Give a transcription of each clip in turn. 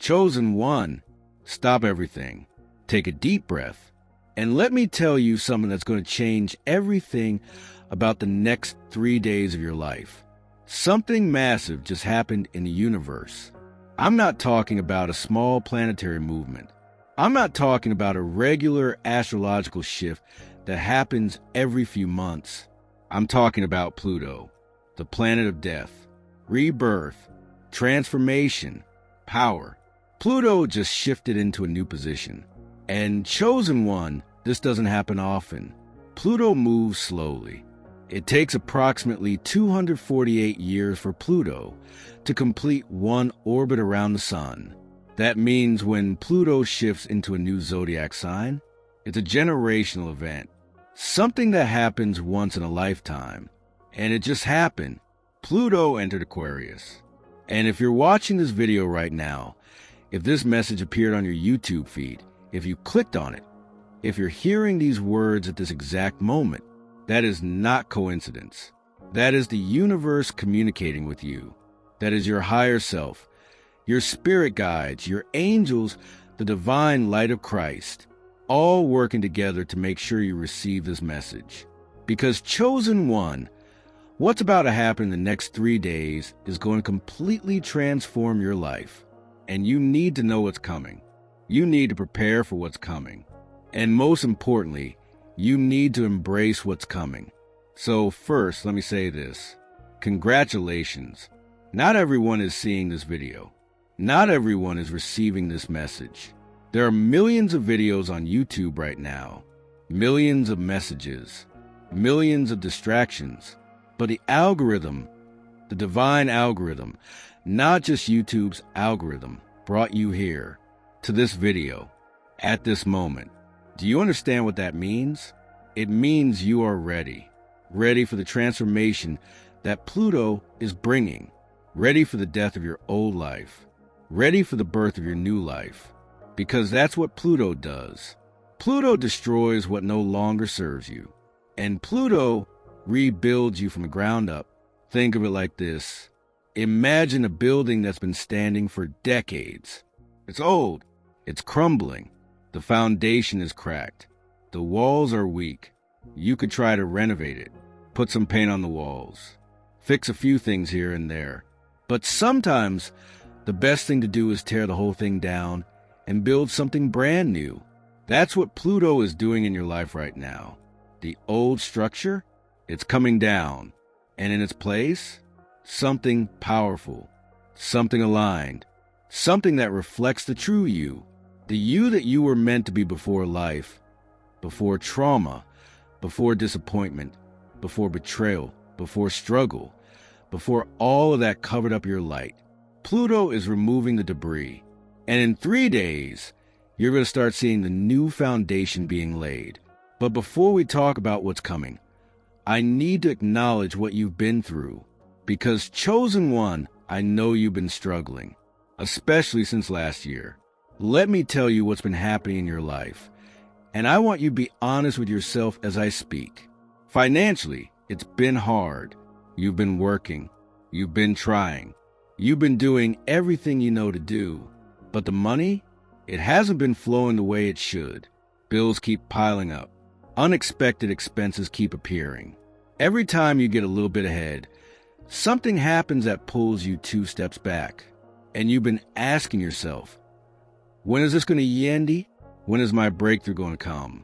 Chosen one, stop everything, take a deep breath, and let me tell you something that's going to change everything about the next 3 days of your life. Something massive just happened in the universe. I'm not talking about a small planetary movement. I'm not talking about a regular astrological shift that happens every few months. I'm talking about Pluto, the planet of death, rebirth, transformation, power. Pluto just shifted into a new position. And chosen one, this doesn't happen often. Pluto moves slowly. It takes approximately 248 years for Pluto to complete one orbit around the sun. That means when Pluto shifts into a new zodiac sign, it's a generational event, something that happens once in a lifetime. And it just happened. Pluto entered Aquarius. And if you're watching this video right now, if this message appeared on your YouTube feed, if you clicked on it, if you're hearing these words at this exact moment, that is not coincidence. That is the universe communicating with you. That is your higher self, your spirit guides, your angels, the divine light of Christ, all working together to make sure you receive this message. Because chosen one, what's about to happen in the next 3 days is going to completely transform your life. And you need to know what's coming. You need to prepare for what's coming. And most importantly, you need to embrace what's coming. So first, let me say this. Congratulations. Not everyone is seeing this video. Not everyone is receiving this message. There are millions of videos on YouTube right now. Millions of messages. Millions of distractions. But the algorithm, the divine algorithm, not just YouTube's algorithm, brought you here, to this video, at this moment. Do you understand what that means? It means you are ready. Ready for the transformation that Pluto is bringing. Ready for the death of your old life. Ready for the birth of your new life. Because that's what Pluto does. Pluto destroys what no longer serves you. And Pluto rebuilds you from the ground up. Think of it like this. Imagine a building that's been standing for decades. It's old. It's crumbling. The foundation is cracked. The walls are weak. You could try to renovate it. Put some paint on the walls. Fix a few things here and there. But sometimes the best thing to do is tear the whole thing down and build something brand new. That's what Pluto is doing in your life right now. The old structure, it's coming down. And in its place, something powerful, something aligned, something that reflects the true you, the you that you were meant to be before life, before trauma, before disappointment, before betrayal, before struggle, before all of that covered up your light. Pluto is removing the debris. And in 3 days, you're going to start seeing the new foundation being laid. But before we talk about what's coming, I need to acknowledge what you've been through. Because chosen one, I know you've been struggling, especially since last year. Let me tell you what's been happening in your life. And I want you to be honest with yourself as I speak. Financially, it's been hard. You've been working. You've been trying. You've been doing everything you know to do. But the money, it hasn't been flowing the way it should. Bills keep piling up. Unexpected expenses keep appearing. Every time you get a little bit ahead, something happens that pulls you 2 steps back. And you've been asking yourself, when is this going to yendi? When is my breakthrough going to come?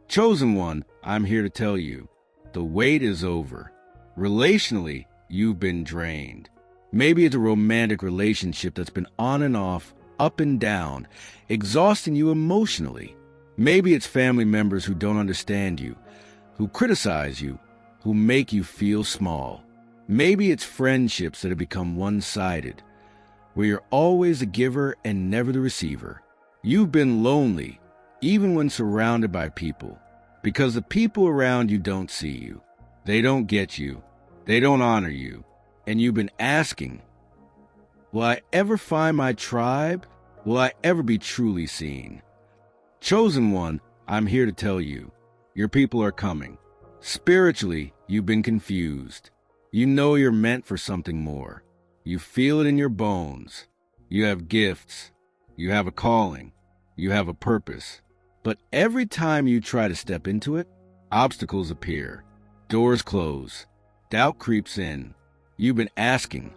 Chosen one, I'm here to tell you, the wait is over. Relationally, you've been drained. Maybe it's a romantic relationship that's been on and off, up and down, exhausting you emotionally. Maybe it's family members who don't understand you, who criticize you, who make you feel small. Maybe it's friendships that have become one-sided, where you're always the giver and never the receiver. You've been lonely, even when surrounded by people, because the people around you don't see you. They don't get you. They don't honor you. And you've been asking, will I ever find my tribe? Will I ever be truly seen? Chosen one, I'm here to tell you, your people are coming. Spiritually, you've been confused. You know you're meant for something more. You feel it in your bones. You have gifts. You have a calling. You have a purpose. But every time you try to step into it, obstacles appear. Doors close. Doubt creeps in. You've been asking,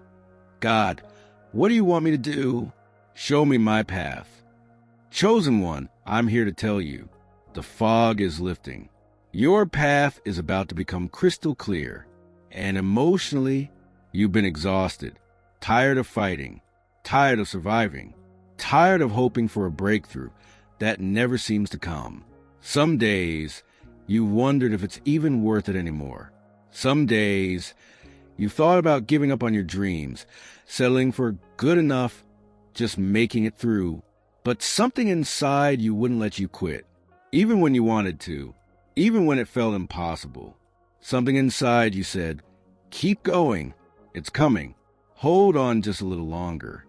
God, what do you want me to do? Show me my path. Chosen one, I'm here to tell you, the fog is lifting. Your path is about to become crystal clear. And emotionally, you've been exhausted, tired of fighting, tired of surviving, tired of hoping for a breakthrough that never seems to come. Some days, you wondered if it's even worth it anymore. Some days, you thought about giving up on your dreams, settling for good enough, just making it through. But something inside you wouldn't let you quit, even when you wanted to, even when it felt impossible. Something inside you said, keep going, it's coming. Hold on just a little longer.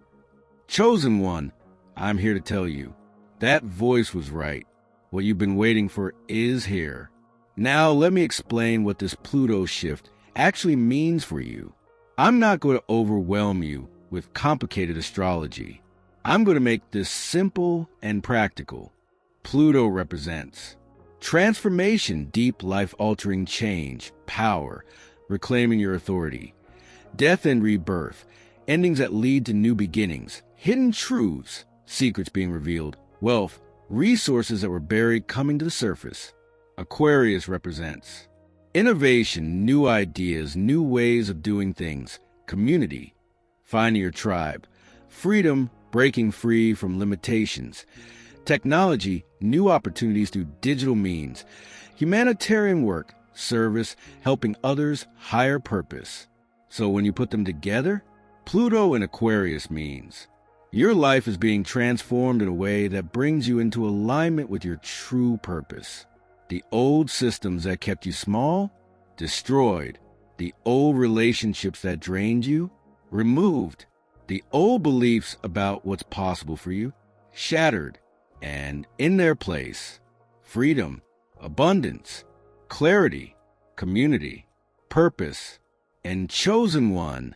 Chosen one, I'm here to tell you, that voice was right. What you've been waiting for is here. Now let me explain what this Pluto shift actually means for you. I'm not going to overwhelm you with complicated astrology. I'm going to make this simple and practical. Pluto represents transformation, deep life-altering change, power, reclaiming your authority, death and rebirth, endings that lead to new beginnings, hidden truths, secrets being revealed, wealth, resources that were buried coming to the surface. Aquarius represents innovation, new ideas, new ways of doing things, community, finding your tribe, freedom, breaking free from limitations, technology, new opportunities through digital means, humanitarian work, service, helping others, higher purpose. So when you put them together, Pluto and Aquarius means your life is being transformed in a way that brings you into alignment with your true purpose. The old systems that kept you small, destroyed. The old relationships that drained you, removed. The old beliefs about what's possible for you, shattered. And in their place, freedom, abundance, clarity, community, purpose, and chosen one.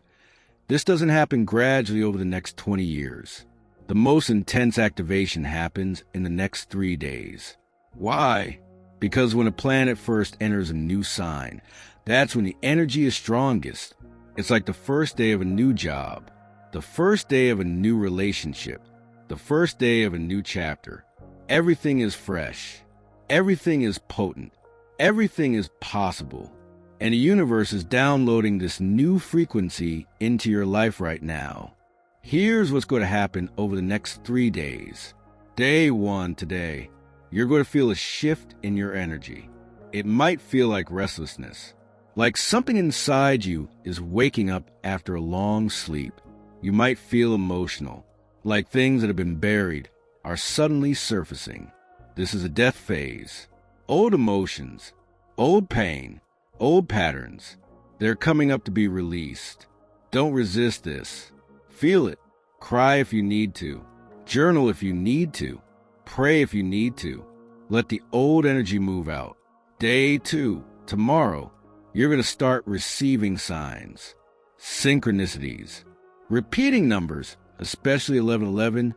This doesn't happen gradually over the next 20 years. The most intense activation happens in the next 3 days. Why? Because when a planet first enters a new sign, that's when the energy is strongest. It's like the first day of a new job, the first day of a new relationship, the first day of a new chapter. Everything is fresh. Everything is potent. Everything is possible. And the universe is downloading this new frequency into your life right now. Here's what's going to happen over the next 3 days. Day 1 today. You're going to feel a shift in your energy. It might feel like restlessness, like something inside you is waking up after a long sleep. You might feel emotional, like things that have been buried are suddenly surfacing. This is a death phase. Old emotions, old pain, old patterns, they're coming up to be released. Don't resist this. Feel it. Cry if you need to. Journal if you need to. Pray if you need to. Let the old energy move out. Day 2, tomorrow, you're going to start receiving signs, synchronicities, repeating numbers, especially 1111,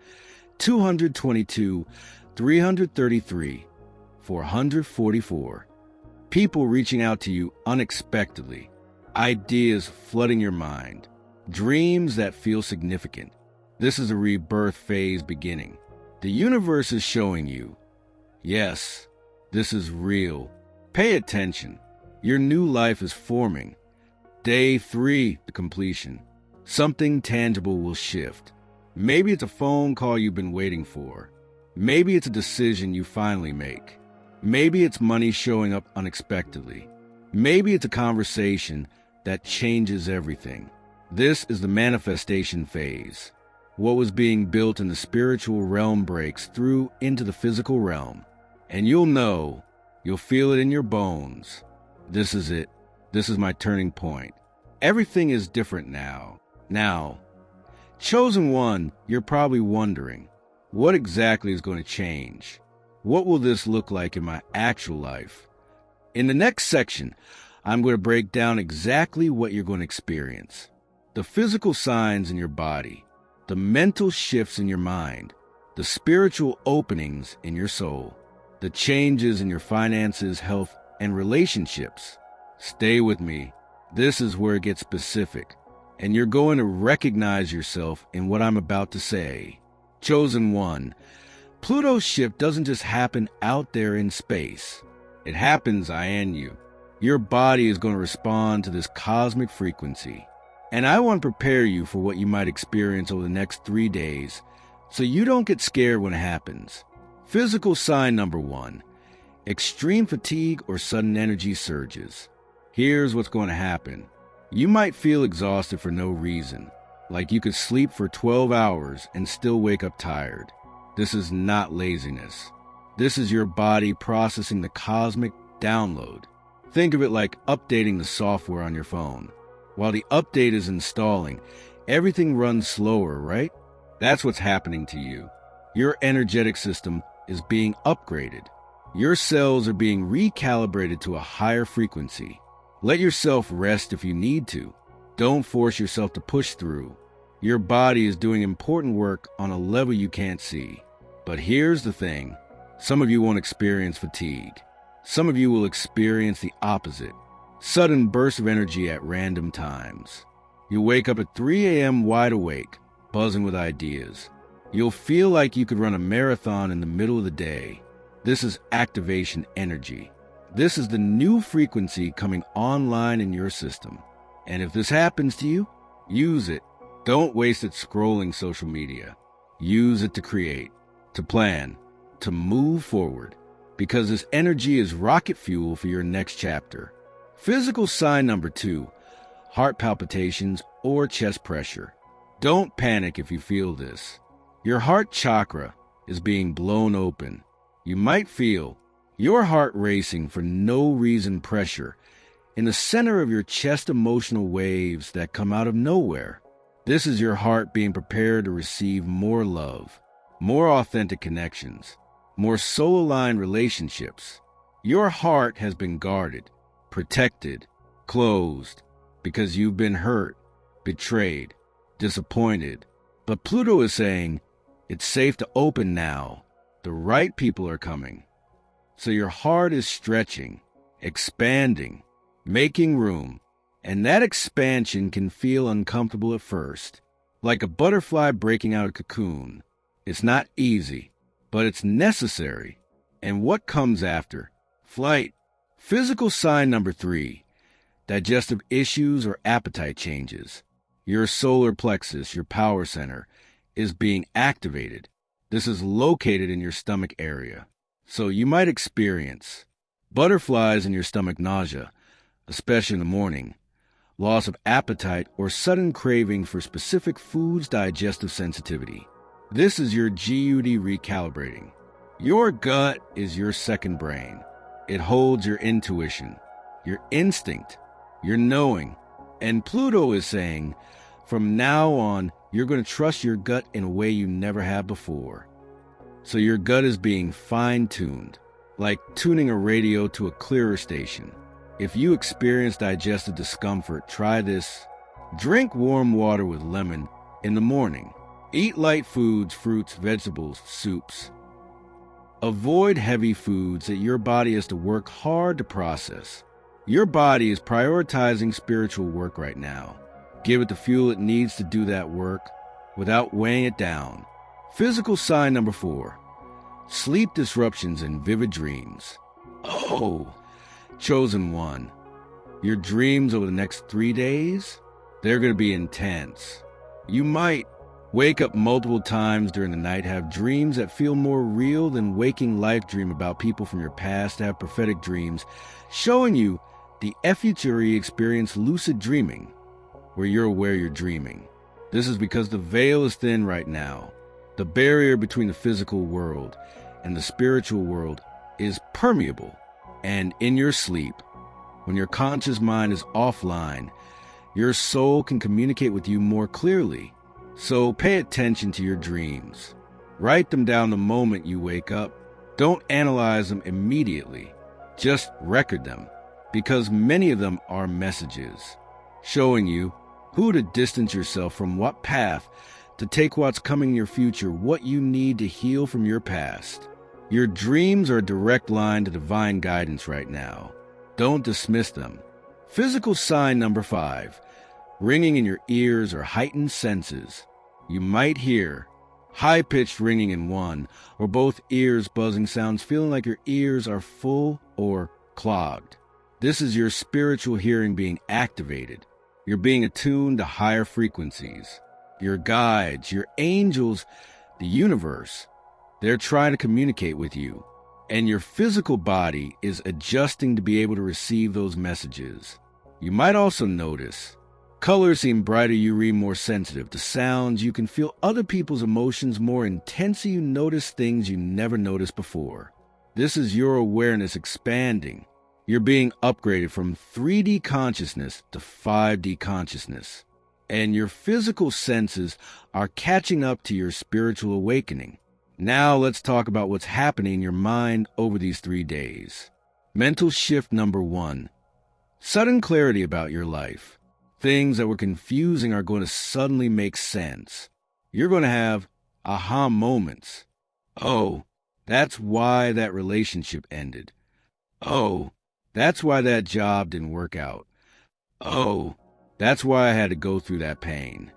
222, 333, 444. People reaching out to you unexpectedly, ideas flooding your mind, dreams that feel significant. This is a rebirth phase beginning. The universe is showing you, yes, this is real. Pay attention. Your new life is forming. Day 3, the completion. Something tangible will shift. Maybe it's a phone call you've been waiting for. Maybe it's a decision you finally make. Maybe it's money showing up unexpectedly. Maybe it's a conversation that changes everything. This is the manifestation phase. What was being built in the spiritual realm breaks through into the physical realm. And you'll know, you'll feel it in your bones. This is it. This is my turning point. Everything is different now. Now, chosen one, you're probably wondering, what exactly is going to change? What will this look like in my actual life? In the next section, I'm going to break down exactly what you're going to experience. The physical signs in your body, the mental shifts in your mind, the spiritual openings in your soul, the changes in your finances, health, and relationships. Stay with me. This is where it gets specific, and you're going to recognize yourself in what I'm about to say. Chosen one, Pluto's shift doesn't just happen out there in space. It happens in you. Your body is going to respond to this cosmic frequency. And I want to prepare you for what you might experience over the next 3 days so you don't get scared when it happens. Physical sign number 1, extreme fatigue or sudden energy surges. Here's what's going to happen. You might feel exhausted for no reason, like you could sleep for 12 hours and still wake up tired. This is not laziness. This is your body processing the cosmic download. Think of it like updating the software on your phone. While the update is installing, everything runs slower, right? That's what's happening to you. Your energetic system is being upgraded. Your cells are being recalibrated to a higher frequency. Let yourself rest if you need to. Don't force yourself to push through. Your body is doing important work on a level you can't see. But here's the thing. Some of you won't experience fatigue. Some of you will experience the opposite. Sudden bursts of energy at random times. You'll wake up at 3 a.m. wide awake, buzzing with ideas. You'll feel like you could run a marathon in the middle of the day. This is activation energy. This is the new frequency coming online in your system. And if this happens to you, use it. Don't waste it scrolling social media. Use it to create, to plan, to move forward, because this energy is rocket fuel for your next chapter. Physical sign number 2, heart palpitations or chest pressure. Don't panic if you feel this. Your heart chakra is being blown open. You might feel your heart racing for no reason, pressure in the center of your chest, emotional waves that come out of nowhere. This is your heart being prepared to receive more love, more authentic connections, more soul-aligned relationships. Your heart has been guarded, protected, closed, because you've been hurt, betrayed, disappointed. But Pluto is saying, it's safe to open now. The right people are coming. So your heart is stretching, expanding, making room. And that expansion can feel uncomfortable at first, like a butterfly breaking out of a cocoon. It's not easy, but it's necessary. And what comes after? Flight. Physical sign number 3, digestive issues or appetite changes. Your solar plexus, your power center, is being activated. This is located in your stomach area. So you might experience butterflies in your stomach, nausea, especially in the morning, loss of appetite, or sudden craving for specific foods, digestive sensitivity. This is your GUD recalibrating. Your gut is your second brain. It holds your intuition, your instinct, your knowing. And Pluto is saying, from now on, you're going to trust your gut in a way you never have before. So your gut is being fine-tuned, like tuning a radio to a clearer station. If you experience digestive discomfort, try this. Drink warm water with lemon in the morning. Eat light foods, fruits, vegetables, soups. Avoid heavy foods that your body has to work hard to process. Your body is prioritizing spiritual work right now. Give it the fuel it needs to do that work without weighing it down. Physical sign number 4, sleep disruptions and vivid dreams. Oh, chosen one. Your dreams over the next 3 days, they're going to be intense. You might wake up multiple times during the night, have dreams that feel more real than waking life, dream about people from your past, have prophetic dreams, showing you the future. Experience lucid dreaming, where you're aware you're dreaming. This is because the veil is thin right now. The barrier between the physical world and the spiritual world is permeable. And in your sleep, when your conscious mind is offline, your soul can communicate with you more clearly. So pay attention to your dreams. Write them down the moment you wake up. Don't analyze them immediately. Just record them, because many of them are messages showing you who to distance yourself from, what path to take what's coming in your future, what you need to heal from your past. Your dreams are a direct line to divine guidance right now. Don't dismiss them. Physical sign number 5. Ringing in your ears or heightened senses. You might hear high-pitched ringing in one or both ears, buzzing sounds, feeling like your ears are full or clogged. This is your spiritual hearing being activated. You're being attuned to higher frequencies. Your guides, your angels, the universe, they're trying to communicate with you. And your physical body is adjusting to be able to receive those messages. You might also notice colors seem brighter, you read more sensitive to sounds, you can feel other people's emotions more intensely, you notice things you never noticed before. This is your awareness expanding. You're being upgraded from 3D consciousness to 5D consciousness. And your physical senses are catching up to your spiritual awakening. Now let's talk about what's happening in your mind over these 3 days. Mental shift number 1. Sudden clarity about your life. Things that were confusing are going to suddenly make sense. You're going to have aha moments. Oh, that's why that relationship ended. Oh, that's why that job didn't work out. Oh, that's why I had to go through that pain.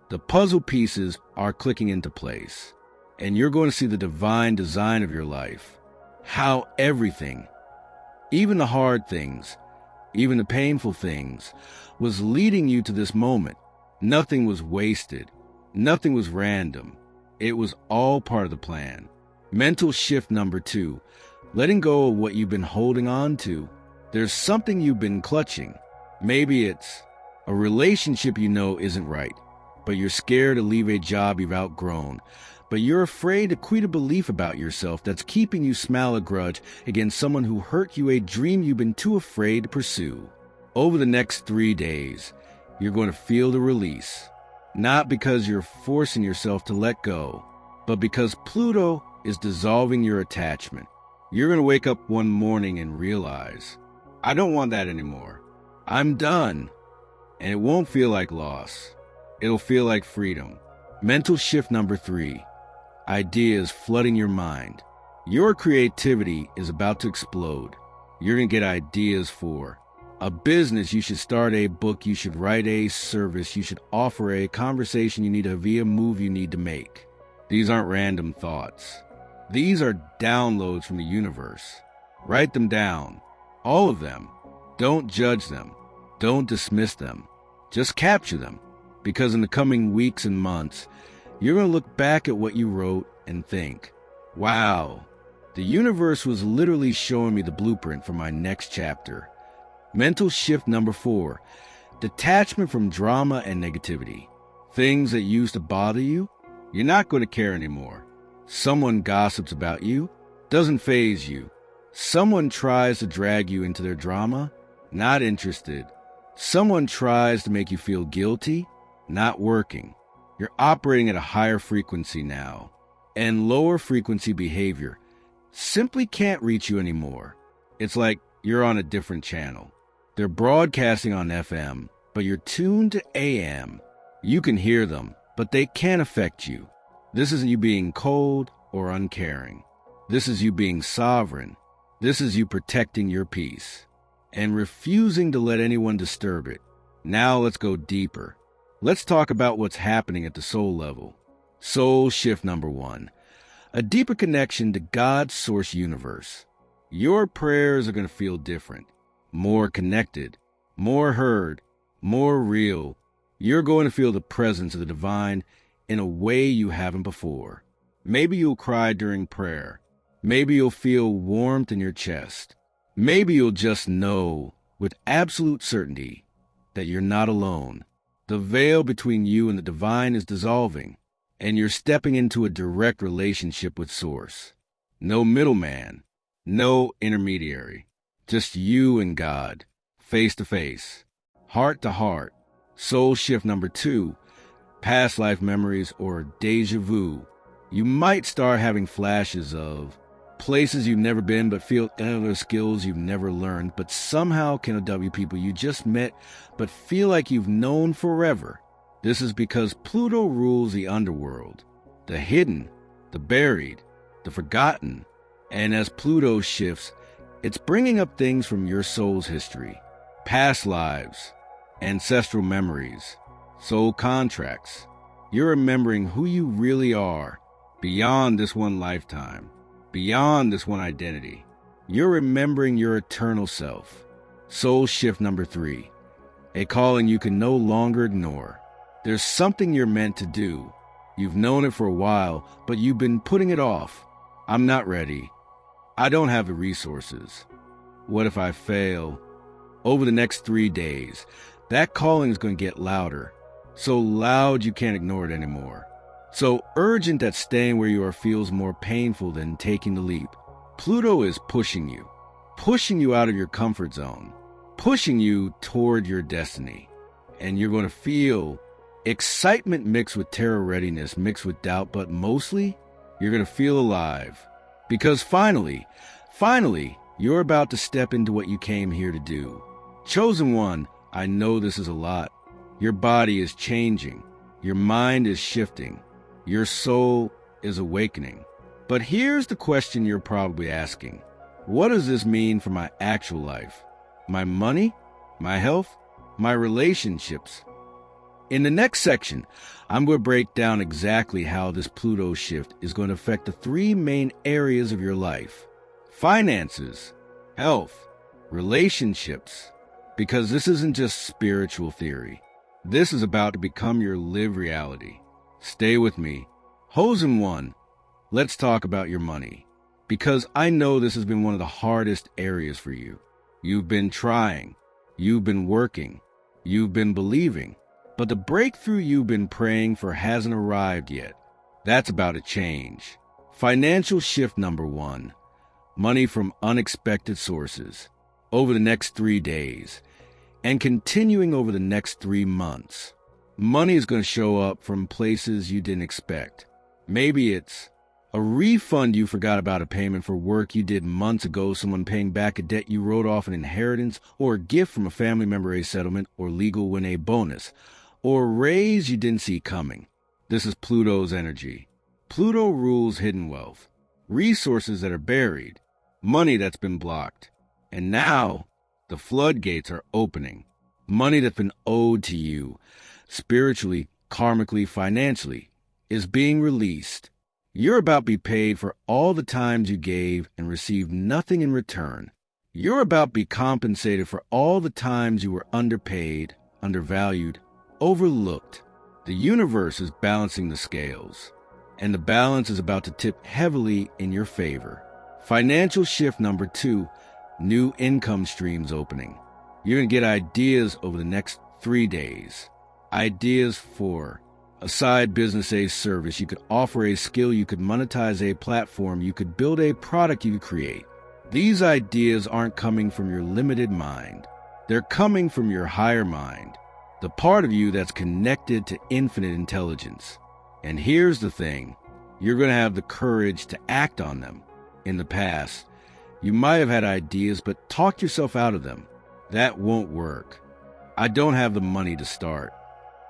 The puzzle pieces are clicking into place, and you're going to see the divine design of your life. How everything, even the hard things, even the painful things, was leading you to this moment. Nothing was wasted. Nothing was random. It was all part of the plan. Mental shift number 2. Letting go of what you've been holding on to. There's something you've been clutching. Maybe it's a relationship you know isn't right, but you're scared to leave a job you've outgrown. But you're afraid to quit a belief about yourself that's keeping you smell a grudge against someone who hurt you, a dream you've been too afraid to pursue. Over the next 3 days, you're going to feel the release. Not because you're forcing yourself to let go, but because Pluto is dissolving your attachment. You're going to wake up one morning and realize, I don't want that anymore. I'm done. And it won't feel like loss. It'll feel like freedom. Mental shift number 3. Ideas flooding your mind. Your creativity is about to explode. You're going to get ideas for a business you should start, a book you should write, a service you should offer, a conversation you need to have, a move you need to make. These aren't random thoughts. These are downloads from the universe. Write them down. All of them. Don't judge them. Don't dismiss them. Just capture them. Because in the coming weeks and months, you're going to look back at what you wrote and think, wow, the universe was literally showing me the blueprint for my next chapter. Mental shift number 4. Detachment from drama and negativity. Things that used to bother you, you're not going to care anymore. Someone gossips about you, doesn't faze you. Someone tries to drag you into their drama, not interested. Someone tries to make you feel guilty, not working. You're operating at a higher frequency now, and lower frequency behavior simply can't reach you anymore. It's like you're on a different channel. They're broadcasting on FM, but you're tuned to AM. You can hear them, but they can't affect you. This isn't you being cold or uncaring. This is you being sovereign. This is you protecting your peace and refusing to let anyone disturb it. Now let's go deeper. Let's talk about what's happening at the soul level. Soul shift number 1. A deeper connection to God's source universe. Your prayers are going to feel different, more connected, more heard, more real. You're going to feel the presence of the divine in a way you haven't before. Maybe you'll cry during prayer. Maybe you'll feel warmth in your chest. Maybe you'll just know with absolute certainty that you're not alone. The veil between you and the divine is dissolving, and you're stepping into a direct relationship with Source. No middleman, no intermediary, just you and God, face to face, heart to heart. Soul shift number 2, past life memories or deja vu. You might start having flashes of places you've never been, but feel other skills you've never learned, but somehow can KOW people you just met, but feel like you've known forever. This is because Pluto rules the underworld, the hidden, the buried, the forgotten. And as Pluto shifts, it's bringing up things from your soul's history, past lives, ancestral memories, soul contracts. You're remembering who you really are beyond this one lifetime, beyond this one identity. You're remembering your eternal self. Soul shift number 3, a calling you can no longer ignore. There's something you're meant to do. You've known it for a while, but you've been putting it off. I'm not ready. I don't have the resources. What if I fail? Over the next 3 days, that calling is going to get louder. So loud you can't ignore it anymore. So urgent that staying where you are feels more painful than taking the leap. Pluto is pushing you out of your comfort zone, pushing you toward your destiny. And you're going to feel excitement mixed with terror, readiness mixed with doubt, but mostly you're going to feel alive. Because finally, you're about to step into what you came here to do. Chosen one, I know this is a lot. Your body is changing. Your mind is shifting. Your soul is awakening. But here's the question you're probably asking. What does this mean for my actual life? My money? My health? My relationships? In the next section, I'm going to break down exactly how this Pluto shift is going to affect the 3 main areas of your life: finances, health, relationships. Because this isn't just spiritual theory. This is about to become your live reality. Stay with me. Chosen one, let's talk about your money. Because I know this has been one of the hardest areas for you. You've been trying. You've been working. You've been believing. But the breakthrough you've been praying for hasn't arrived yet. That's about to change. Financial shift number 1. Money from unexpected sources. Over the next 3 days. And continuing over the next 3 months. Money is going to show up from places you didn't expect. Maybe it's a refund you forgot about, a payment for work you did months ago, someone paying back a debt you wrote off, an inheritance, or a gift from a family member, a settlement, or legal win, a bonus, or a raise you didn't see coming. This is Pluto's energy. Pluto rules hidden wealth, resources that are buried, money that's been blocked. And now, the floodgates are opening. Money that's been owed to you, spiritually, karmically, financially, is being released. You're about to be paid for all the times you gave and received nothing in return. You're about to be compensated for all the times you were underpaid, undervalued, overlooked. The universe is balancing the scales, and the balance is about to tip heavily in your favor. Financial shift number 2, new income streams opening. You're going to get ideas over the next 3 days. Ideas for a side business, a service. You could offer a skill, you could monetize a platform, you could build a product you could create. These ideas aren't coming from your limited mind. They're coming from your higher mind, the part of you that's connected to infinite intelligence. And here's the thing, you're going to have the courage to act on them. In the past, you might have had ideas, but talked yourself out of them. That won't work. I don't have the money to start.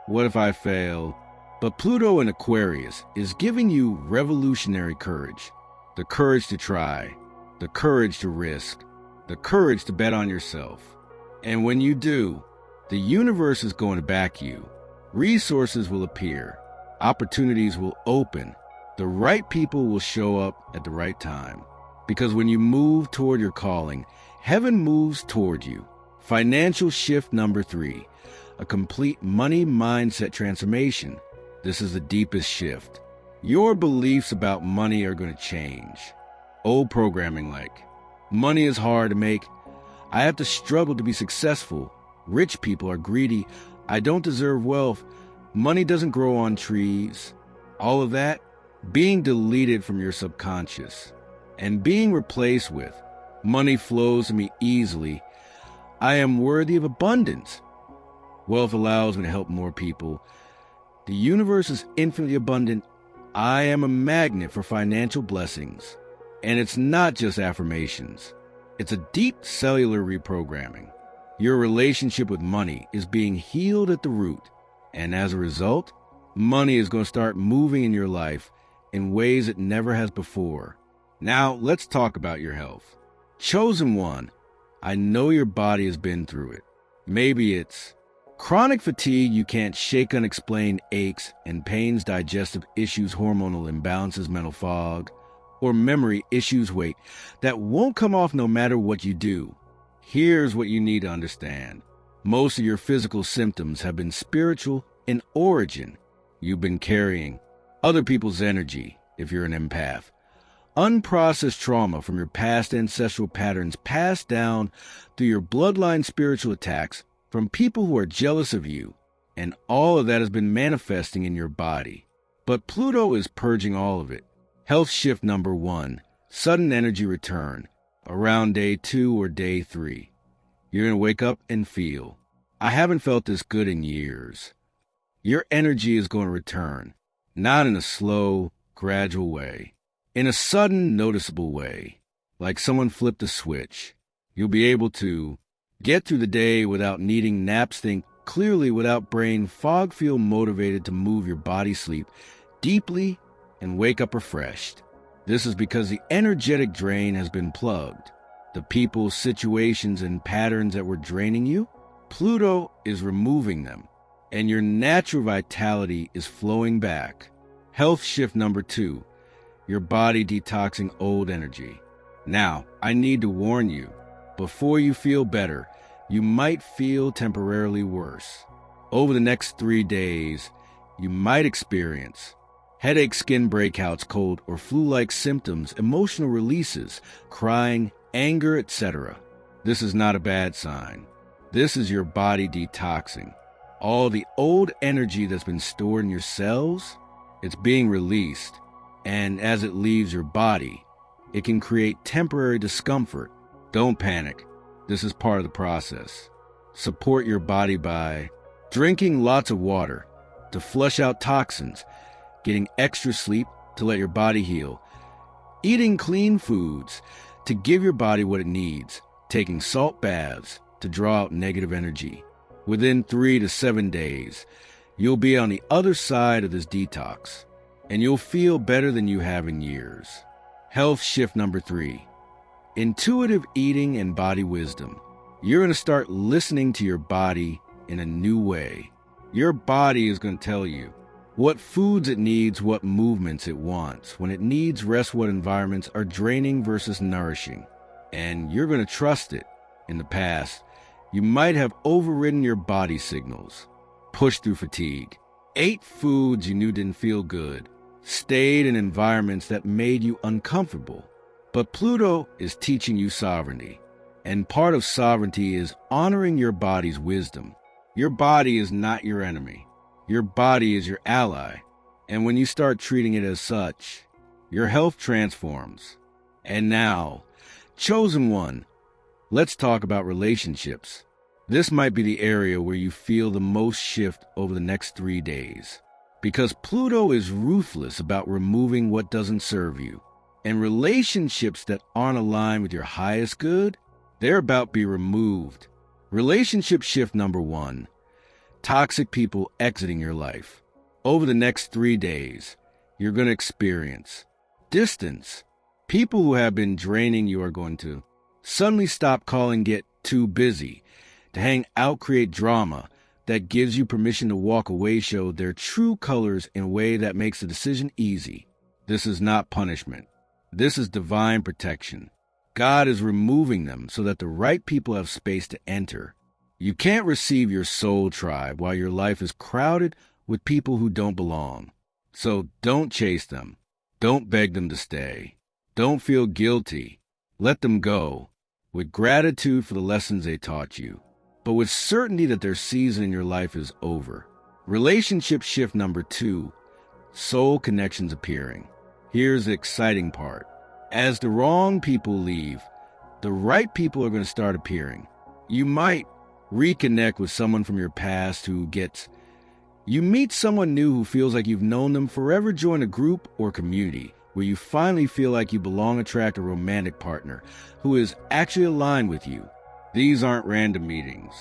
What if I fail? But Pluto in Aquarius is giving you revolutionary courage. The courage to try, the courage to risk, the courage to bet on yourself. And when you do, the universe is going to back you. Resources will appear. Opportunities will open. The right people will show up at the right time. Because when you move toward your calling, heaven moves toward you. Financial shift number 3, a complete money mindset transformation. This is the deepest shift. Your beliefs about money are going to change. Old programming like, money is hard to make. I have to struggle to be successful. Rich people are greedy. I don't deserve wealth. Money doesn't grow on trees. All of that being deleted from your subconscious and being replaced with, money flows to me easily. I am worthy of abundance. Wealth allows me to help more people. The universe is infinitely abundant. I am a magnet for financial blessings. And it's not just affirmations. It's a deep cellular reprogramming. Your relationship with money is being healed at the root. And as a result, money is going to start moving in your life in ways it never has before. Now, let's talk about your health. Chosen one, I know your body has been through it. Maybe it's chronic fatigue, you can't shake unexplained aches and pains, digestive issues, hormonal imbalances, mental fog, or memory issues, weight that won't come off no matter what you do. Here's what you need to understand. Most of your physical symptoms have been spiritual in origin. You've been carrying other people's energy, if you're an empath. Unprocessed trauma from your past ancestral patterns passed down through your bloodline, spiritual attacks from people who are jealous of you, and all of that has been manifesting in your body. But Pluto is purging all of it. Health shift number 1, sudden energy return, around day 2 or day 3. You're going to wake up and feel, I haven't felt this good in years. Your energy is going to return, not in a slow, gradual way, in a sudden, noticeable way, like someone flipped a switch. You'll be able to get through the day without needing naps, think clearly without brain fog, feel motivated to move your body, sleep deeply, and wake up refreshed. This is because the energetic drain has been plugged. The people, situations, and patterns that were draining you, Pluto is removing them, and your natural vitality is flowing back. Health shift number 2, your body detoxing old energy. Now, I need to warn you, before you feel better, you might feel temporarily worse. Over the next 3 days, you might experience headache, skin breakouts, cold or flu-like symptoms, emotional releases, crying, anger, etc. This is not a bad sign. This is your body detoxing. All the old energy that's been stored in your cells, it's being released. And as it leaves your body, it can create temporary discomfort. Don't panic. This is part of the process. Support your body by drinking lots of water to flush out toxins, getting extra sleep to let your body heal, eating clean foods to give your body what it needs, taking salt baths to draw out negative energy. Within 3 to 7 days, you'll be on the other side of this detox, and you'll feel better than you have in years. Health shift number 3, intuitive eating and body wisdom. You're going to start listening to your body in a new way. Your body is going to tell you what foods it needs, what movements it wants, when it needs rest, what environments are draining versus nourishing. And you're going to trust it. In the past, you might have overridden your body signals, pushed through fatigue, ate foods you knew didn't feel good, stayed in environments that made you uncomfortable. But Pluto is teaching you sovereignty. And part of sovereignty is honoring your body's wisdom. Your body is not your enemy. Your body is your ally, and when you start treating it as such, your health transforms. And now, chosen one, let's talk about relationships. This might be the area where you feel the most shift over the next 3 days, because Pluto is ruthless about removing what doesn't serve you, and relationships that aren't aligned with your highest good, they're about to be removed. Relationship shift number 1. Toxic people exiting your life. Over the next 3 days, you're going to experience distance. People who have been draining you are going to suddenly stop calling, get too busy to hang out, create drama that gives you permission to walk away, show their true colors in a way that makes the decision easy. This is not punishment. This is divine protection. God is removing them so that the right people have space to enter. You can't receive your soul tribe while your life is crowded with people who don't belong. So don't chase them. Don't beg them to stay. Don't feel guilty. Let them go, with gratitude for the lessons they taught you, but with certainty that their season in your life is over. Relationship shift number 2, soul connections appearing. Here's the exciting part. As the wrong people leave, the right people are going to start appearing. You might reconnect with someone from your past who gets. You meet someone new who feels like you've known them forever, join a group or community where you finally feel like you belong, attract a romantic partner who is actually aligned with you. These aren't random meetings.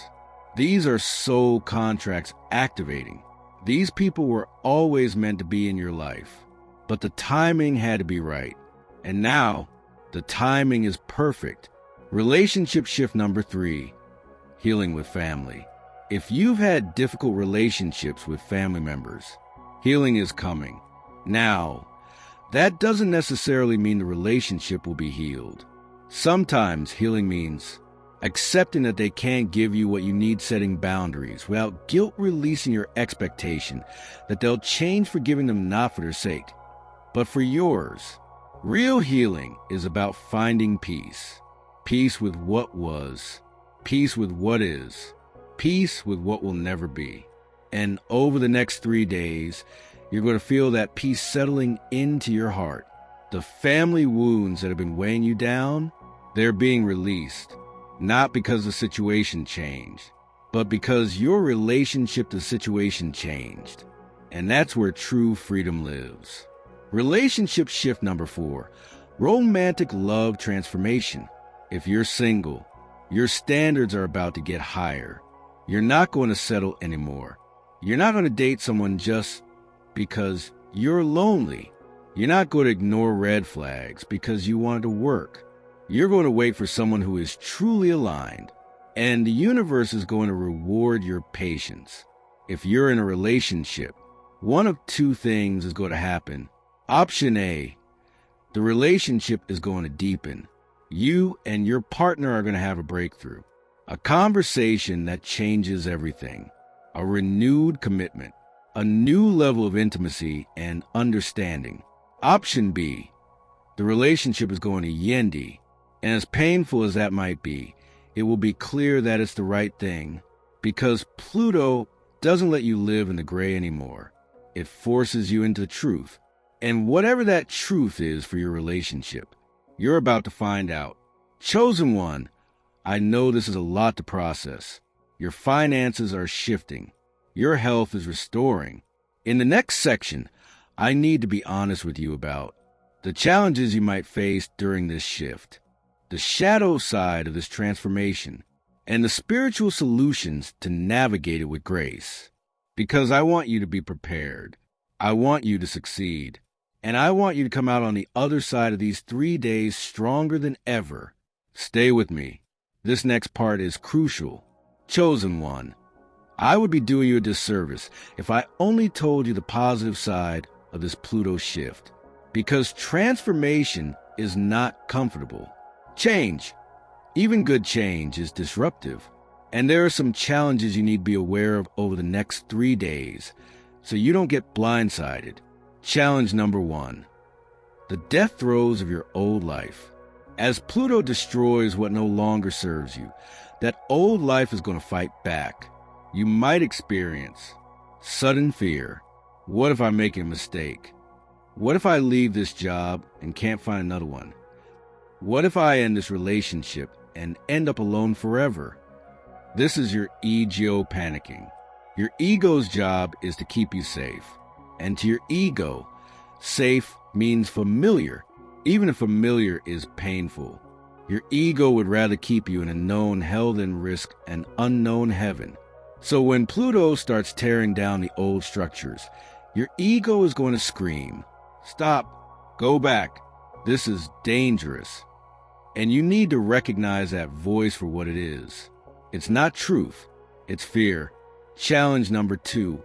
These are soul contracts activating. These people were always meant to be in your life, but the timing had to be right. And now, the timing is perfect. Relationship shift number 3, healing with family. If you've had difficult relationships with family members, healing is coming. Now, that doesn't necessarily mean the relationship will be healed. Sometimes healing means accepting that they can't give you what you need, setting boundaries without guilt, releasing your expectation that they'll change, forgiving them not for their sake, but for yours. Real healing is about finding peace. Peace with what was, peace with what is, peace with what will never be. And over the next 3 days, you're going to feel that peace settling into your heart. The family wounds that have been weighing you down, they're being released. Not because the situation changed, but because your relationship to the situation changed. And that's where true freedom lives. Relationship shift number 4, romantic love transformation. If you're single, your standards are about to get higher. You're not going to settle anymore. You're not going to date someone just because you're lonely. You're not going to ignore red flags because you want it to work. You're going to wait for someone who is truly aligned, and the universe is going to reward your patience. If you're in a relationship, one of 2 things is going to happen. Option A, the relationship is going to deepen. You and your partner are going to have a breakthrough, a conversation that changes everything, a renewed commitment, a new level of intimacy and understanding. Option B, the relationship is going to yendi, and as painful as that might be, it will be clear that it's the right thing, because Pluto doesn't let you live in the gray anymore. It forces you into the truth. And whatever that truth is for your relationship, you're about to find out. Chosen one, I know this is a lot to process. Your finances are shifting. Your health is restoring. In the next section, I need to be honest with you about the challenges you might face during this shift, the shadow side of this transformation, and the spiritual solutions to navigate it with grace. Because I want you to be prepared. I want you to succeed. And I want you to come out on the other side of these 3 days stronger than ever. Stay with me. This next part is crucial. Chosen one, I would be doing you a disservice if I only told you the positive side of this Pluto shift. Because transformation is not comfortable. Change, even good change, is disruptive. And there are some challenges you need to be aware of over the next 3 days so you don't get blindsided. Challenge number 1, the death throes of your old life. As Pluto destroys what no longer serves you, that old life is going to fight back. You might experience sudden fear. What if I make a mistake? What if I leave this job and can't find another one? What if I end this relationship and end up alone forever? This is your ego panicking. Your ego's job is to keep you safe. And to your ego, safe means familiar, even if familiar is painful. Your ego would rather keep you in a known hell than risk an unknown heaven. So when Pluto starts tearing down the old structures, your ego is going to scream, "Stop, go back, this is dangerous." And you need to recognize that voice for what it is. It's not truth, it's fear. Challenge number 2,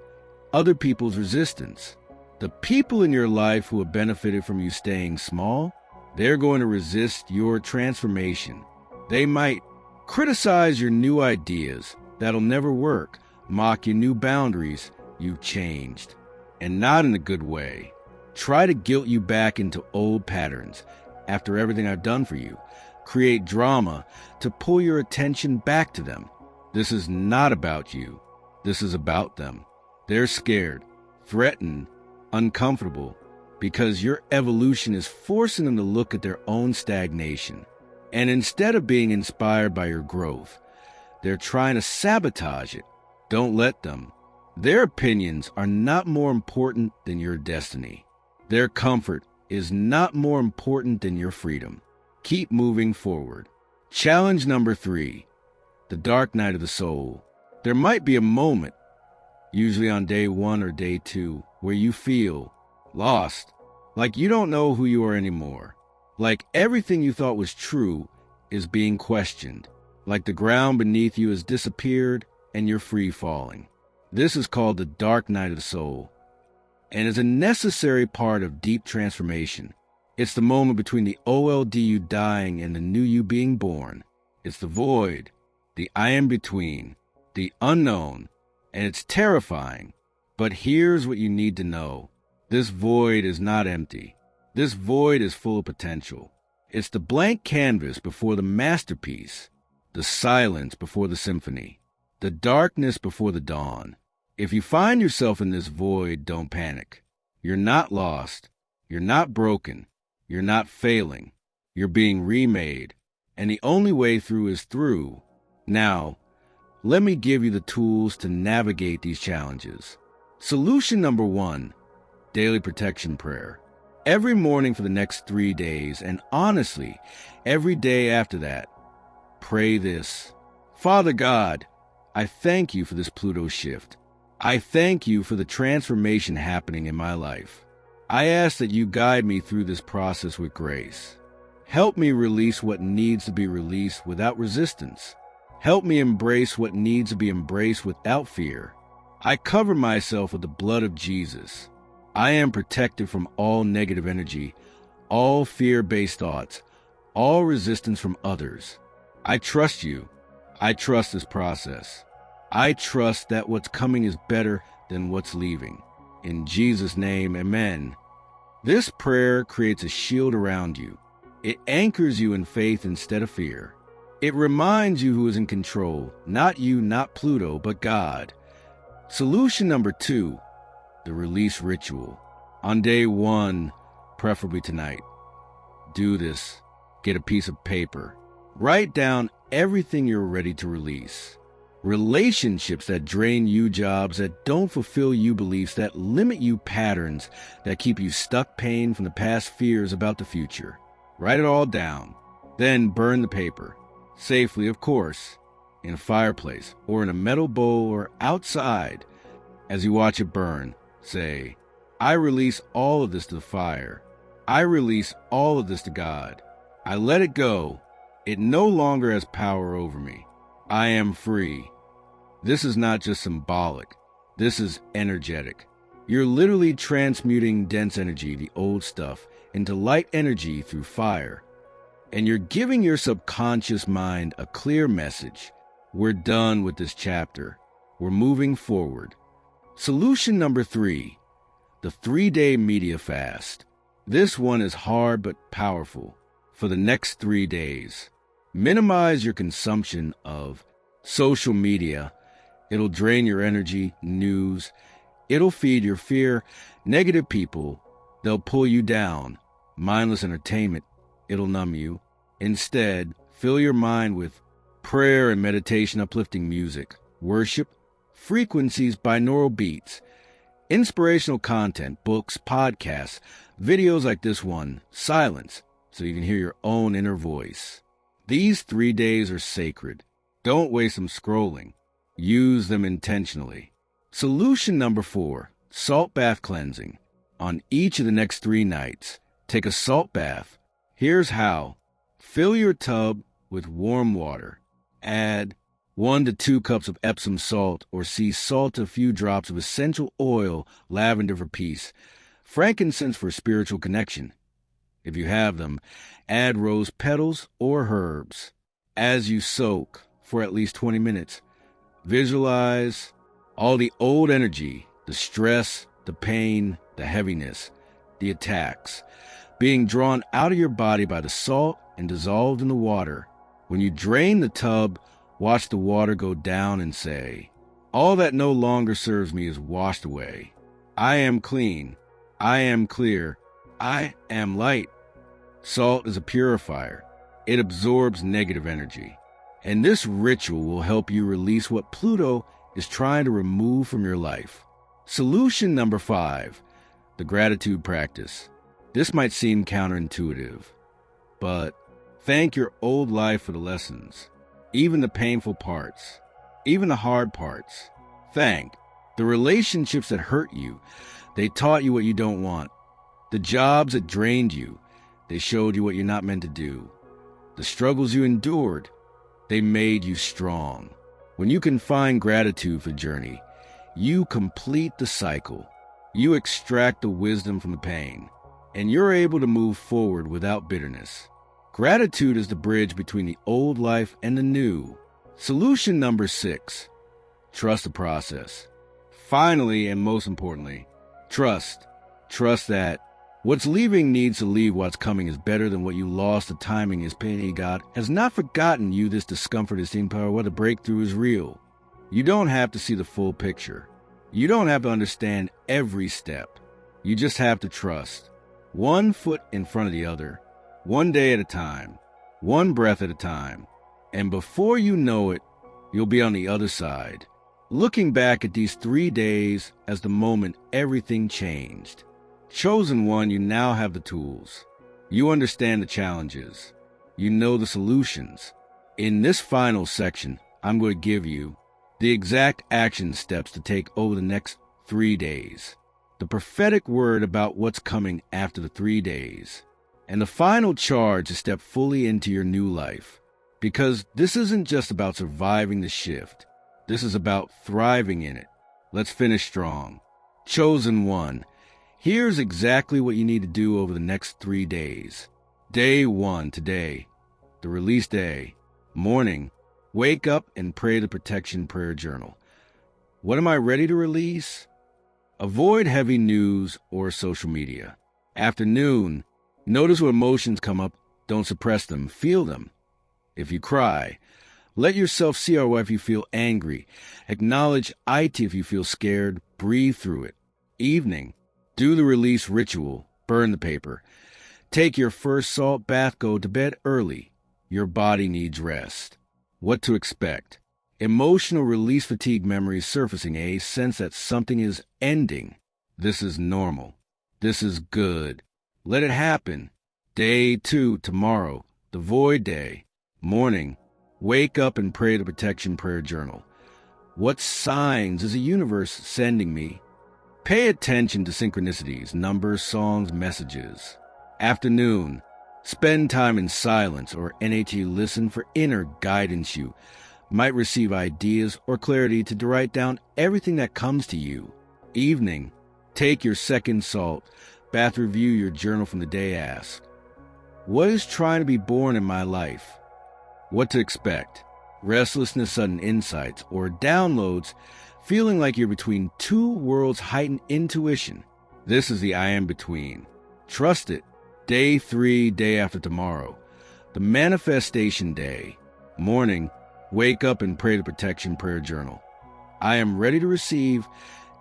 other people's resistance. The people in your life who have benefited from you staying small, they're going to resist your transformation. They might criticize your new ideas that'll never work, mock your new boundaries you've changed, and not in a good way. Try to guilt you back into old patterns after everything I've done for you. Create drama to pull your attention back to them. This is not about you. This is about them. They're scared, threatened, uncomfortable, because your evolution is forcing them to look at their own stagnation. And instead of being inspired by your growth, they're trying to sabotage it. Don't let them. Their opinions are not more important than your destiny. Their comfort is not more important than your freedom. Keep moving forward. Challenge number 3, the dark night of the soul. There might be a moment usually on day 1 or day 2, where you feel lost, like you don't know who you are anymore, like everything you thought was true is being questioned, like the ground beneath you has disappeared and you're free falling. This is called the dark night of the soul, and is a necessary part of deep transformation. It's the moment between the old you dying and the new you being born. It's the void, the I am between, the unknown, and it's terrifying. But here's what you need to know. This void is not empty. This void is full of potential. It's the blank canvas before the masterpiece, the silence before the symphony, the darkness before the dawn. If you find yourself in this void, don't panic. You're not lost. You're not broken. You're not failing. You're being remade. And the only way through is through. Now, let me give you the tools to navigate these challenges. Solution number 1, daily protection prayer. Every morning for the next 3 days, and honestly, every day after that, pray this. Father God, I thank you for this Pluto shift. I thank you for the transformation happening in my life. I ask that you guide me through this process with grace. Help me release what needs to be released without resistance. Help me embrace what needs to be embraced without fear. I cover myself with the blood of Jesus. I am protected from all negative energy, all fear-based thoughts, all resistance from others. I trust you. I trust this process. I trust that what's coming is better than what's leaving. In Jesus' name, amen. This prayer creates a shield around you. It anchors you in faith instead of fear. It reminds you who is in control, not you, not Pluto, but God. Solution number 2, the release ritual. On day 1, preferably tonight, do this. Get a piece of paper. Write down everything you're ready to release. Relationships that drain you, jobs that don't fulfill you, beliefs that limit you, patterns that keep you stuck, pain from the past, fears about the future. Write it all down. Then burn the paper. Safely, of course. In a fireplace or in a metal bowl or outside. As you watch it burn, say, I release all of this to the fire. I release all of this to God. I let it go. It no longer has power over me. I am free. This is not just symbolic. This is energetic. You're literally transmuting dense energy, the old stuff, into light energy through fire. And you're giving your subconscious mind a clear message. We're done with this chapter. We're moving forward. Solution number 3, the 3-day media fast. This one is hard but powerful. For the next 3 days, minimize your consumption of social media. It'll drain your energy, news. It'll feed your fear. Negative people, they'll pull you down. Mindless entertainment, it'll numb you. Instead, fill your mind with prayer and meditation, uplifting music, worship, frequencies, binaural beats, inspirational content, books, podcasts, videos like this one, silence, so you can hear your own inner voice. These 3 days are sacred. Don't waste them scrolling. Use them intentionally. Solution number 4, salt bath cleansing. On each of the next 3 nights, take a salt bath. Here's how. Fill your tub with warm water. Add 1 to 2 cups of Epsom salt or sea salt, a few drops of essential oil, lavender for peace, frankincense for spiritual connection. If you have them, add rose petals or herbs. As you soak for at least 20 minutes, visualize all the old energy, the stress, the pain, the heaviness, the attacks, being drawn out of your body by the salt and dissolved in the water. When you drain the tub, watch the water go down and say, all that no longer serves me is washed away. I am clean. I am clear. I am light. Salt is a purifier. It absorbs negative energy. And this ritual will help you release what Pluto is trying to remove from your life. Solution number 5, the gratitude practice. This might seem counterintuitive, but thank your old life for the lessons, even the painful parts, even the hard parts. Thank The relationships that hurt you, they taught you what you don't want. The jobs that drained you, they showed you what you're not meant to do. The struggles you endured, they made you strong. When you can find gratitude for the journey, you complete the cycle. You extract the wisdom from the pain, and you're able to move forward without bitterness. Gratitude is the bridge between the old life and the new. Solution number 6, trust the process. Finally, and most importantly, trust. Trust that what's leaving needs to leave. What's coming is better than what you lost. The timing is pain. God has not forgotten you. This discomfort is seeing power. What the breakthrough is real. You don't have to see the full picture. You don't have to understand every step. You just have to trust. One foot in front of the other, one day at a time, one breath at a time. And before you know it, you'll be on the other side, looking back at these 3 days as the moment everything changed. Chosen one, you now have the tools. You understand the challenges. You know the solutions. In this final section, I'm going to give you the exact action steps to take over the next 3 days. The prophetic word about what's coming after the 3 days. And the final charge to step fully into your new life. Because this isn't just about surviving the shift. This is about thriving in it. Let's finish strong. Chosen one. Here's exactly what you need to do over the next 3 days. Day 1, today, the release day. Morning, wake up and pray the protection prayer journal. What am I ready to release? Avoid heavy news or social media. Afternoon, notice what emotions come up. Don't suppress them. Feel them. If you cry, let yourself see how if you feel angry. Acknowledge IT if you feel scared. Breathe through it. Evening, do the release ritual. Burn the paper. Take your first salt bath. Go to bed early. Your body needs rest. What to expect? Emotional release fatigue memories surfacing. A sense that something is ending. This is normal. This is good. Let it happen. Day 2, tomorrow, the void day. Morning, wake up and pray the protection prayer journal. What signs is the universe sending me? Pay attention to synchronicities, numbers, songs, messages. Afternoon, spend time in silence or NAT. Listen for inner guidance. You might receive ideas or clarity to write down everything that comes to you. Evening, take your second salt bath. Review your journal from the day. Ask, what is trying to be born in my life? What to expect? Restlessness, sudden insights, or downloads, feeling like you're between two worlds. Heightened intuition. This is the I am between. Trust it. Day 3, day after tomorrow. The manifestation day. Morning, wake up and pray the protection prayer journal. I am ready to receive.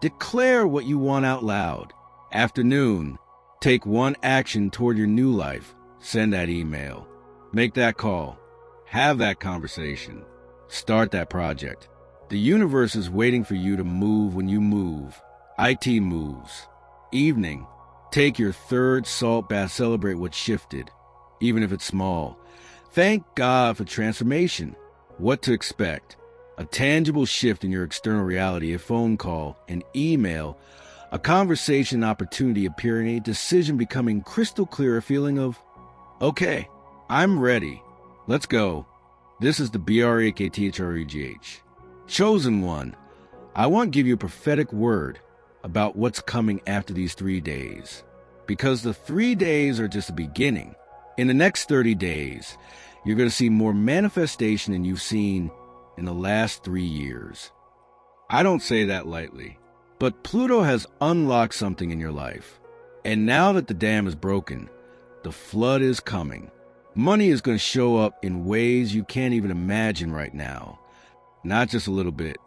Declare what you want out loud. Afternoon, take one action toward your new life. Send that email. Make that call. Have that conversation. Start that project. The universe is waiting for you to move when you move. IT moves. Evening, take your third salt bath. Celebrate what shifted, even if it's small. Thank God for transformation. What to expect? A tangible shift in your external reality. A phone call, an email, a conversation opportunity appearing, a decision becoming crystal clear. A feeling of, okay, I'm ready. Let's go. This is the BRAKTHREGH. Chosen one. I want to give you a prophetic word about what's coming after these 3 days. Because the 3 days are just the beginning. In the next 30 days, you're going to see more manifestation than you've seen in the last 3 years. I don't say that lightly, but Pluto has unlocked something in your life. And now that the dam is broken, the flood is coming. Money is going to show up in ways you can't even imagine right now. Not just a little bit,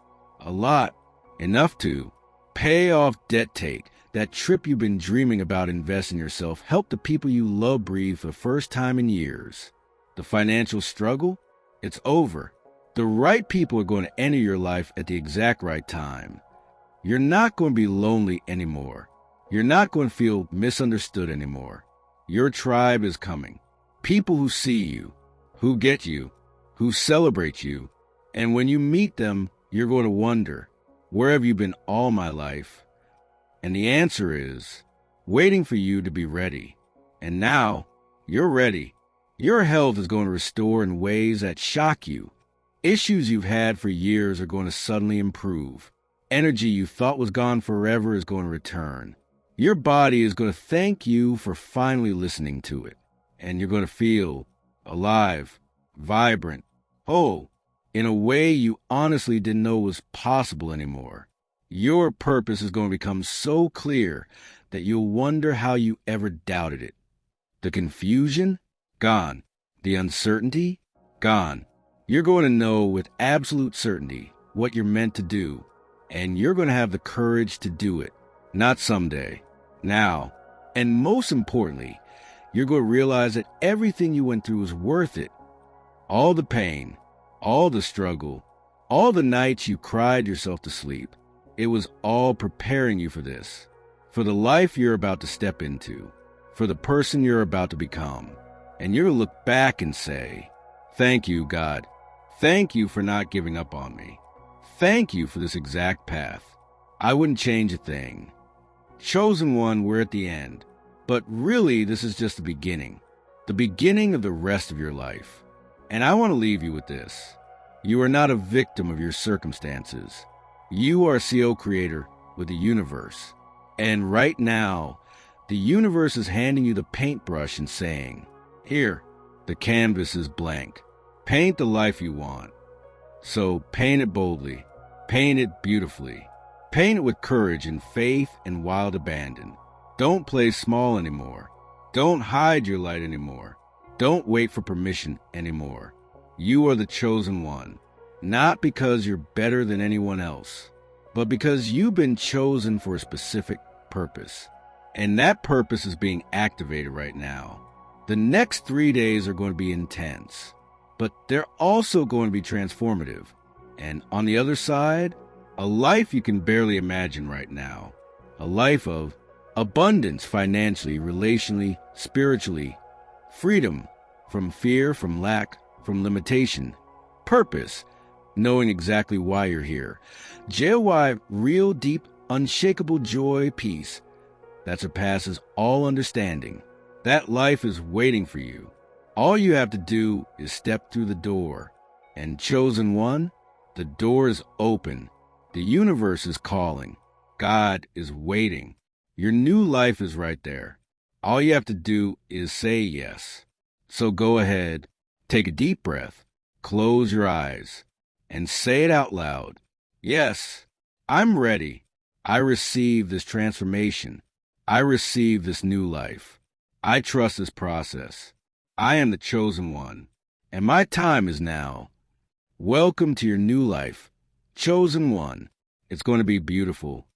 a lot, enough to pay off debt. Take that trip you've been dreaming about. Invest in yourself. Help the people you love breathe for the first time in years. The financial struggle, it's over. The right people are going to enter your life at the exact right time. You're not going to be lonely anymore. You're not going to feel misunderstood anymore. Your tribe is coming. People who see you, who get you, who celebrate you. And when you meet them, you're going to wonder, Where have you been all my life? And the answer is waiting for you to be ready. And now you're ready. Your health is going to restore in ways that shock you. Issues you've had for years are going to suddenly improve. Energy you thought was gone forever is going to return. Your body is going to thank you for finally listening to it. And you're going to feel alive, vibrant, whole, in a way you honestly didn't know was possible anymore. Your purpose is going to become so clear that you'll wonder how you ever doubted it. The confusion? Gone. The uncertainty? Gone. You're going to know with absolute certainty what you're meant to do, and you're going to have the courage to do it. Not someday. Now. And most importantly, you're going to realize that everything you went through was worth it. All the pain, all the struggle, all the nights you cried yourself to sleep. It was all preparing you for this, for the life you're about to step into, for the person you're about to become. And you're going to look back and say, thank you, God. Thank you for not giving up on me. Thank you for this exact path. I wouldn't change a thing. Chosen one, we're at the end. But really, this is just the beginning of the rest of your life. And I want to leave you with this. You are not a victim of your circumstances. You are a co-creator with the universe. And right now, the universe is handing you the paintbrush and saying, here, the canvas is blank. Paint the life you want. So paint it boldly. Paint it beautifully. Paint it with courage and faith and wild abandon. Don't play small anymore. Don't hide your light anymore. Don't wait for permission anymore. You are the chosen one, not because you're better than anyone else, but because you've been chosen for a specific purpose. And that purpose is being activated right now. The next 3 days are going to be intense, but they're also going to be transformative. And on the other side, a life you can barely imagine right now. A life of abundance financially, relationally, spiritually, freedom from fear, from lack, from limitation, purpose, knowing exactly why you're here. JOY, real, deep, unshakable joy, peace that surpasses all understanding. That life is waiting for you. All you have to do is step through the door. And chosen one, the door is open. The universe is calling. God is waiting. Your new life is right there. All you have to do is say yes. So go ahead, take a deep breath, close your eyes, and say it out loud. Yes, I'm ready. I receive this transformation. I receive this new life. I trust this process. I am the chosen one, and my time is now. Welcome to your new life. Chosen one. It's going to be beautiful.